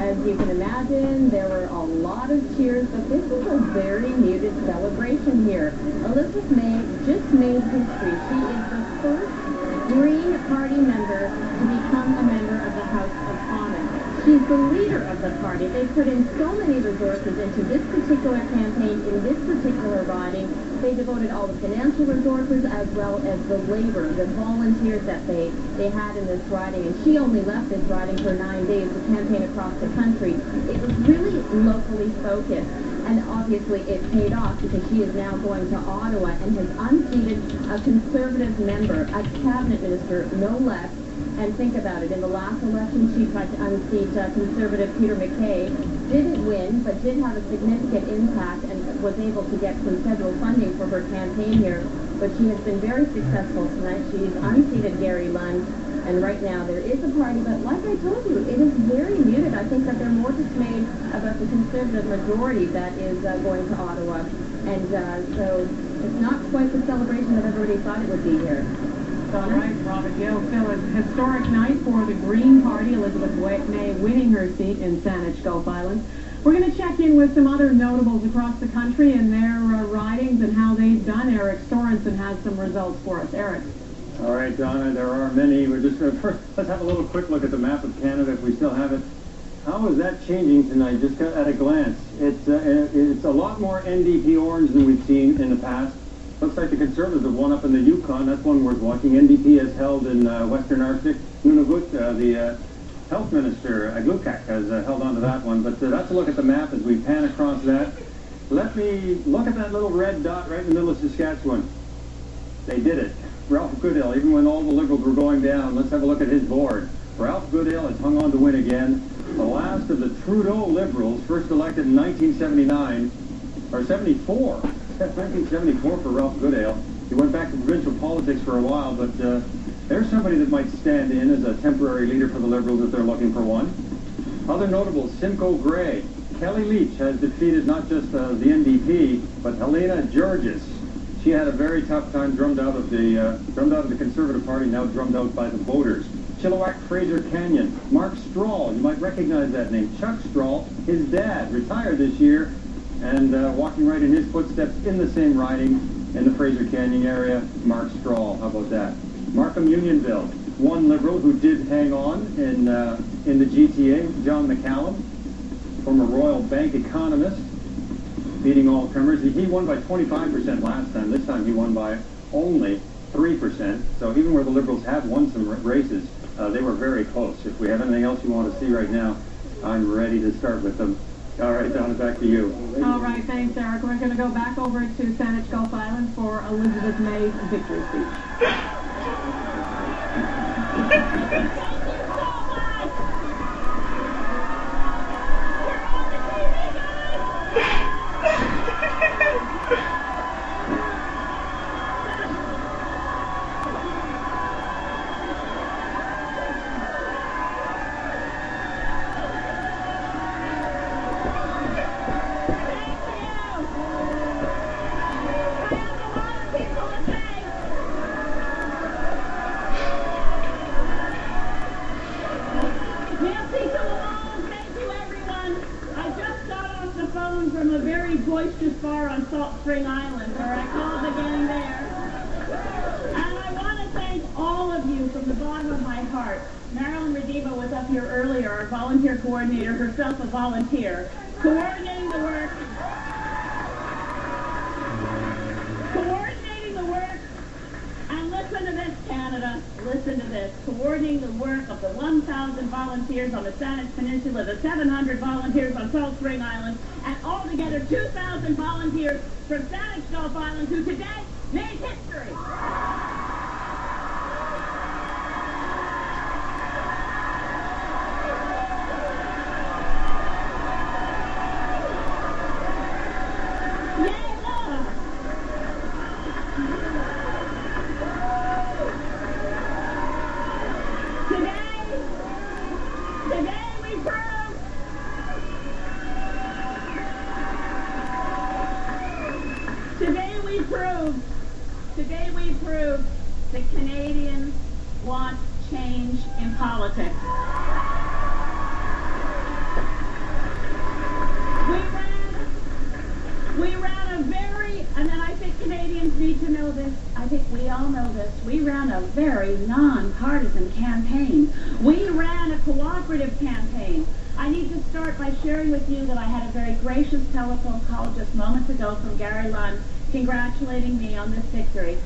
As you can imagine, there were a lot of cheers, but this was a very muted celebration here. Elizabeth May just made history. She is the first Green Party member to become a member of the House of Commons. She's the leader of the party. They put in so many resources into this particular campaign, in this particular riding. They devoted all the financial resources as well as the labor, the volunteers that they had in this riding. And she only left this riding for 9 days to campaign across the country. It was really locally focused. And obviously it paid off because she is now going to Ottawa and has unseated a Conservative member, a cabinet minister, no less. And think about it, in the last election she tried to unseat Conservative Peter MacKay, didn't win, but did have a significant impact and was able to get some federal funding for her campaign here. But she has been very successful tonight. She's unseated Gary Lunn, and right now there is a party, but like I told you, it is very muted. I think that they're more dismayed about the Conservative majority that is going to Ottawa. And so it's not quite the celebration that everybody thought it would be here. All right, Robert Gill. Still a historic night for the Green Party. Elizabeth May winning her seat in Saanich Gulf Island. We're going to check in with some other notables across the country and their ridings and how they've done. Eric Sorensen has some results for us. Eric. All right, Donna, there are many. We're just going to first, let's have a little quick look at the map of Canada if we still have it. How is that changing tonight, just at a glance? It's a lot more NDP orange than we've seen in the past. Looks like the Conservatives have won up in the Yukon. That's one worth watching. NDP has held in Western Arctic. Nunavut, the health minister, Aglukak, has held on to that one. But that's a look at the map as we pan across that. Let me look at that little red dot right in the middle of Saskatchewan. They did it. Ralph Goodale, even when all the Liberals were going down, let's have a look at his board. Ralph Goodale has hung on to win again. The last of the Trudeau Liberals, first elected in 1979, or 74. 1974 for Ralph Goodale. He went back to provincial politics for a while, but there's somebody that might stand in as a temporary leader for the Liberals if they're looking for one. Other notables, Simcoe Gray. Kelly Leitch has defeated not just the NDP, but Helena Georges. She had a very tough time, drummed out of the Conservative Party, now drummed out by the voters. Chilliwack Fraser Canyon. Mark Strahl, you might recognize that name. Chuck Strahl, his dad, retired this year, and walking right in his footsteps in the same riding in the Fraser Canyon area, Mark Strahl. How about that? Markham Unionville, one Liberal who did hang on in the GTA, John McCallum, former Royal Bank economist, beating all comers. He won by 25% last time. This time he won by only 3%. So even where the Liberals have won some races, they were very close. If we have anything else you want to see right now, I'm ready to start with them. All right, Donna, back to you. All right, thanks, Eric. We're going to go back over to Saanich Gulf Island for Elizabeth May's victory speech. From a very boisterous bar on Salt Spring Island, where I called the gang there. And I want to thank all of you from the bottom of my heart. Marilyn Rediva was up here earlier, our volunteer coordinator, herself a volunteer, coordinating the work. And listen to this, Canada. Listen to this. Coordinating the work of the 1,000 volunteers on the Saanich Peninsula, the 700 volunteers on Salt Spring Island, and altogether 2,000 volunteers from Saanich Gulf Island who today made history. Today we proved that Canadians want change in politics. all know this, we ran a very non-partisan campaign. We ran a cooperative campaign. I need to start by sharing with you that I had a very gracious telephone call just moments ago from Gary Lunn congratulating me on this victory.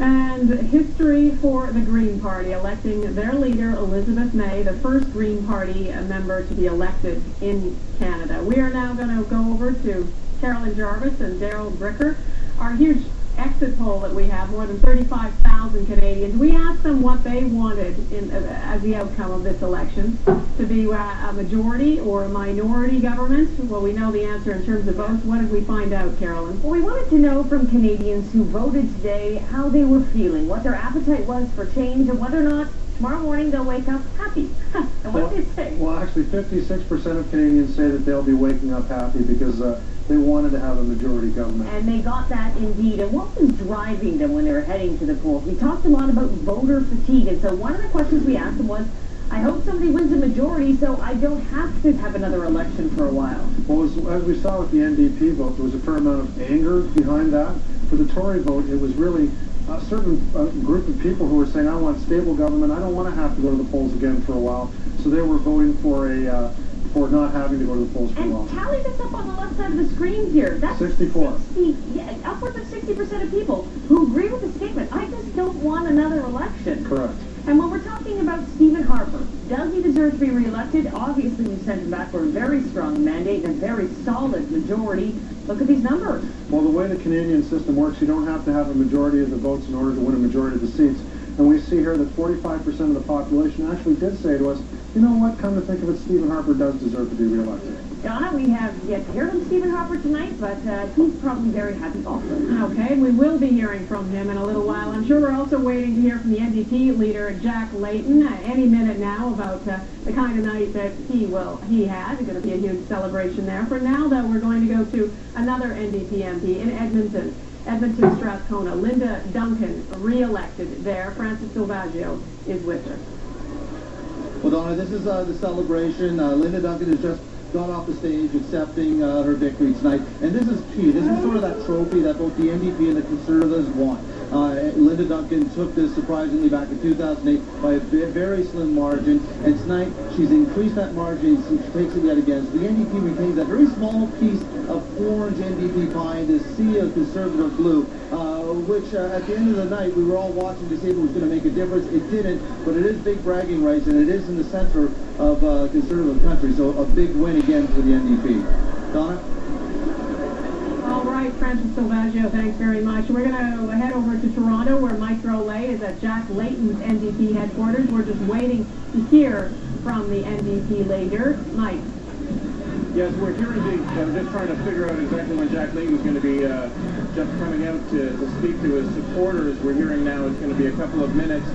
And history for the Green Party, electing their leader, Elizabeth May, the first Green Party member to be elected in Canada. We are now going to go over to Carolyn Jarvis and Daryl Bricker. Our huge exit poll that we have, more than 35,000 Canadians. We asked them what they wanted as the outcome of this election, to be a majority or a minority government. Well, we know the answer in terms of votes. What did we find out, Carolyn? Well, we wanted to know from Canadians who voted today how they were feeling, what their appetite was for change, and whether or not tomorrow morning they'll wake up happy. And what did they say? Well, actually, 56% of Canadians say that they'll be waking up happy because they wanted to have a majority government. And they got that indeed. And what was driving them when they were heading to the polls? We talked a lot about voter fatigue. And so one of the questions we asked them was, I hope somebody wins a majority so I don't have to have another election for a while. Well, as we saw with the NDP vote, there was a fair amount of anger behind that. For the Tory vote, it was really a certain group of people who were saying, I want stable government. I don't want to have to go to the polls again for a while. So they were voting for for not having to go to the polls for a while. And tally this up on the left side of the screen here. That's 64. Upwards of 60% of people who agree with the statement. I just don't want another election. Correct. And when we're talking about Stephen Harper, does he deserve to be reelected? Obviously, we sent him back for a very strong mandate and a very solid majority. Look at these numbers. Well, the way the Canadian system works, you don't have to have a majority of the votes in order to win a majority of the seats. And we see here that 45% of the population actually did say to us, you know what, come to think of it, Stephen Harper does deserve to be reelected. Donna, we have yet to hear from Stephen Harper tonight, but he's probably very happy also. Okay, we will be hearing from him in a little while. I'm sure we're also waiting to hear from the NDP leader, Jack Layton, any minute now about the kind of night that he had. It's going to be a huge celebration there. For now, though, we're going to go to another NDP MP in Edmonton. Edmonton Strathcona. Linda Duncan, re-elected there. Francis Silvaggio is with her. Well, Donna, this is the celebration. Linda Duncan has just got off the stage accepting her victory tonight. And this is key. This is sort of that trophy that both the NDP and the Conservatives want. Linda Duncan took this surprisingly back in 2008 by a very slim margin. And tonight, she's increased that margin. She takes it yet again. So the NDP retains that very small piece of orange NDP pie in this sea of Conservative blue, which at the end of the night, we were all watching to see if it was going to make a difference. It didn't, but it is big bragging rights, and it is in the center of Conservative country. So a big win again for the NDP. Donna? All right, Francis Silvaggio, thanks very much. We're going to head over to Toronto, where Mike Drolet is at Jack Layton's NDP headquarters. We're just waiting to hear from the NDP leader. Mike. Yes, we're here indeed. I'm just trying to figure out exactly when Jack Layton's going to be just coming out to speak to his supporters. We're hearing now it's going to be a couple of minutes.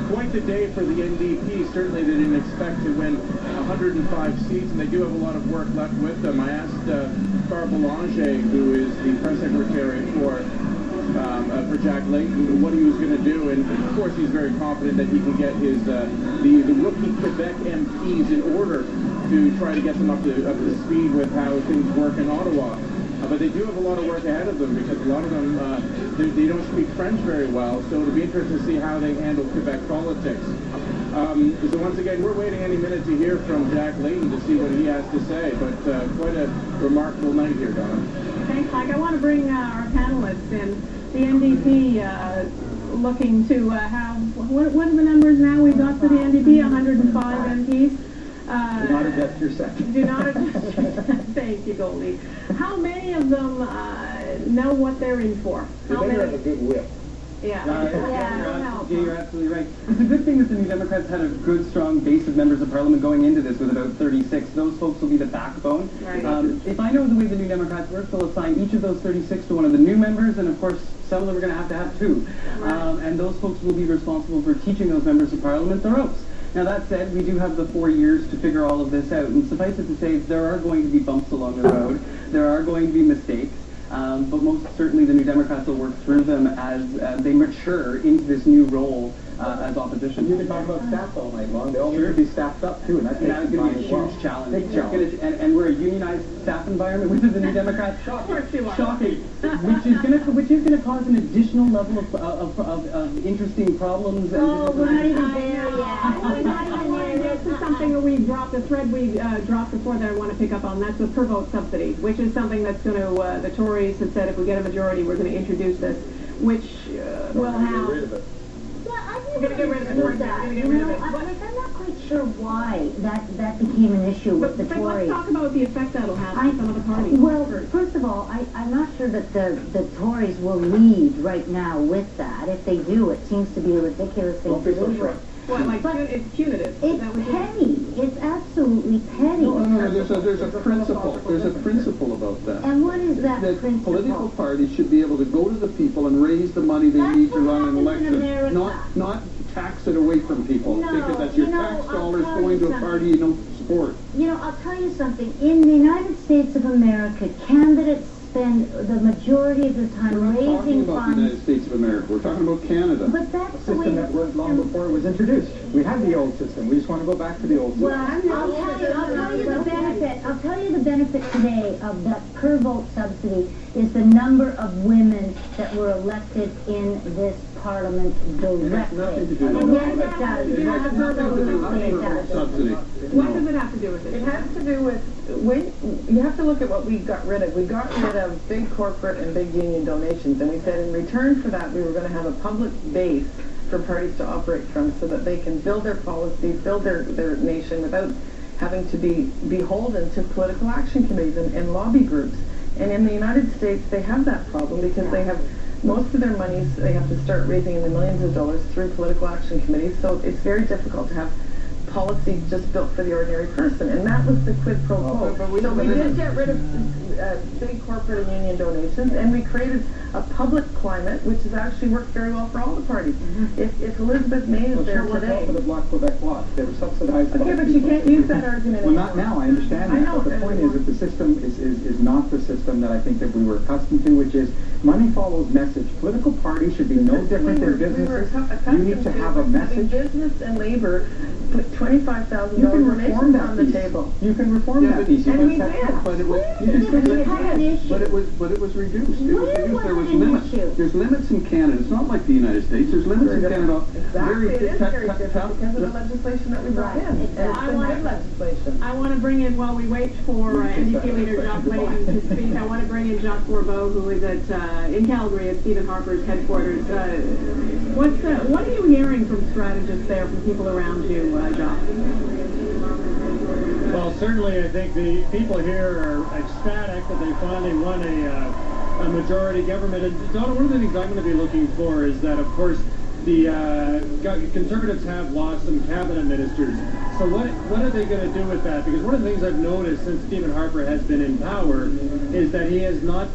Quite the day for the NDP. Certainly they didn't expect to win 105 seats, and they do have a lot of work left with them. I asked Carl Belanger, who is the press secretary for Jack Layton, what he was going to do, and of course he's very confident that he can get his the rookie Quebec MPs in order to try to get them up to speed with how things work in Ottawa. But they do have a lot of work ahead of them because a lot of them, they don't speak French very well, so it'll be interesting to see how they handle Quebec politics. So once again, we're waiting any minute to hear from Jack Layton to see what he has to say, but quite a remarkable night here, Donna. Thanks, Mike. I want to bring our panelists in. The NDP looking to have, what are the numbers now we've got for the NDP? 105 MPs. Do not adjust your second. Do not adjust your second. Thank you, Goldie. How many of them know what they're in for? They better have a good whip. Yeah. You're absolutely right. It's a good thing that the New Democrats had a good, strong base of members of Parliament going into this with about 36. Those folks will be the backbone. Right. If I know the way the New Democrats work, they'll assign each of those 36 to one of the new members, and of course, some of them are going to have two. Right. And those folks will be responsible for teaching those members of Parliament the ropes. Now, that said, we do have the 4 years to figure all of this out, and suffice it to say, there are going to be bumps along the road. There are going to be mistakes. But most certainly the New Democrats will work through them as they mature into this new role as opposition. You can talk about staff all night long. They all need to be staffed up too, and that's That is going to be a huge challenge. And we're a unionized staff environment within the New Democrats. Shocking. Which is going to cause an additional level of interesting problems. Oh, we're not even there yet. We're not even there. This is something that we dropped, the thread we dropped before that I want to pick up on. That's the per vote subsidy, which is something that's going to, the Tories have said if we get a majority, we're going to introduce this, which will have... We're going to get rid of it. I'm not quite sure why that became an issue with the Tories. Let's talk about the effect that'll have on some of the parties. Well, first of all, I'm not sure that the Tories will lead right now with that. If they do, it seems to be a ridiculous thing to do. What, like, it's punitive? It's petty. It's absolutely petty. No, there's a principle. There's a principle about that. And what is that principle? Political parties should be able to go to the people and raise the money they need to run an election, not tax it away from people, because that's your tax dollars going to a party you don't support. You know, I'll tell you something. In the United States of America, candidates spend the majority of their time raising funds. We're not talking about the United States of America. We're talking about Canada. But that's the system that worked long before it was introduced. We had the old system. We just want to go back to the old system. Well, I'll tell you the benefit. I'll tell you the benefit today of that per vote subsidy is the number of women that were elected in this Parliament directly. Yes, it does. Absolutely, it does. Subsidy. What does it have to do with it? It has to do with, you have to look at what we got rid of. We got rid of big corporate and big union donations, and we said in return for that we were going to have a public base for parties to operate from so that they can build their policy, build their nation without having to be beholden to political action committees and lobby groups. And in the United States, they have that problem because they have most of their monies, they have to start raising in the millions of dollars through political action committees, so it's very difficult to have policy just built for the ordinary person, and that was the quid pro quo. So we did get rid of big corporate and union donations, and we created a public climate, which has actually worked very well for all the parties. If Elizabeth May is there today... for the Bloc Quebec bloc. They were subsidized. Okay, but you can't use that argument Well, not now. I understand that. I know. But the point is that the system is not the system that I think that we were accustomed to, which is money follows message. Political parties should be no different than businesses. You need to have a message. Business and labor put $25,000 reform that on the table. You can reform that piece. And we did. But it was reduced. There was limits. There's limits in Canada. It's not like the United States. There's limits in Canada. Exactly. It is very different because of the legislation that we brought in. And it's been good legislation. I want to bring in, while we wait for NDP leader Jacques Layton to speak, I want to bring in Jacques Bourbeau, who is in Calgary at Stephen Harper's headquarters. What are you hearing from strategists there, from people around you, Jacques? Well, certainly I think the people here are ecstatic that they finally won a majority government. And Donna, one of the things I'm going to be looking for is that, of course, the Conservatives have lost some cabinet ministers. So what are they going to do with that? Because one of the things I've noticed since Stephen Harper has been in power is that he has not,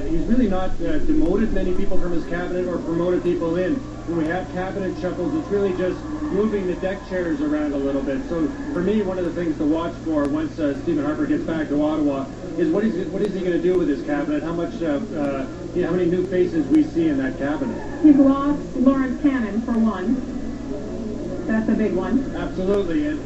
he's really not demoted many people from his cabinet or promoted people in. When we have cabinet shuffles, it's really just moving the deck chairs around a little bit. So for me, one of the things to watch for once Stephen Harper gets back to Ottawa is what is he going to do with his cabinet? How much, how many new faces we see in that cabinet? He's lost Lawrence Cannon, for one. That's a big one. Absolutely. And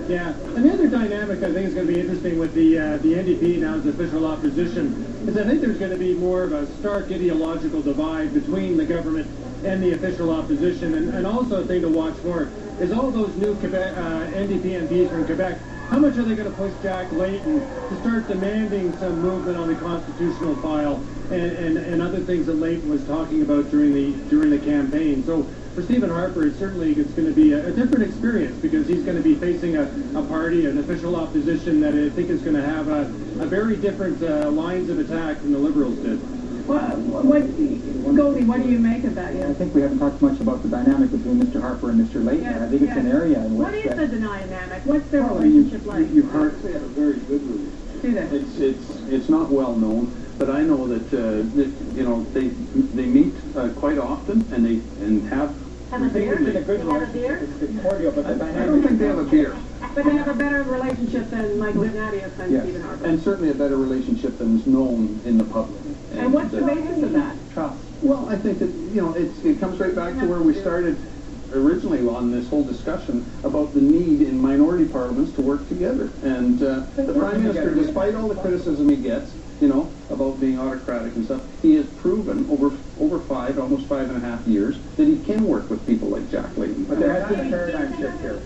the other dynamic I think is going to be interesting with the NDP now as official opposition is I think there's going to be more of a stark ideological divide between the government and the official opposition. And also a thing to watch for is all those new Quebec, NDP MPs from Quebec. How much are they going to push Jack Layton to start demanding some movement on the constitutional file and other things that Layton was talking about during the campaign? So for Stephen Harper, it's going to be a different experience because he's going to be facing a party, an official opposition that I think is going to have a very different lines of attack than the Liberals did. Goldie, what do you make of that? I think we haven't talked much about the dynamic between Mr. Harper and Mr. Layton. I think it's an area in which... What is the dynamic? What's their relationship like? You've heard they have a very good relationship. Do they? It's not well known, but I know that they meet quite often and have a beer? It's cordial, but the dynamic... I don't think they have a beer. But they have a better relationship than Michael Ignatius and Stephen Harper. And certainly a better relationship than is known in the public. And what's the basis of that? Trust. Well, I think that, it comes right back to where we started originally on this whole discussion about the need in minority parliaments to work together. And the Prime Minister, despite all the criticism he gets, you know, about being autocratic and stuff, he has proven over almost 5.5 years, that he can work with people like Jack Layton. But there has been a paradigm shift here.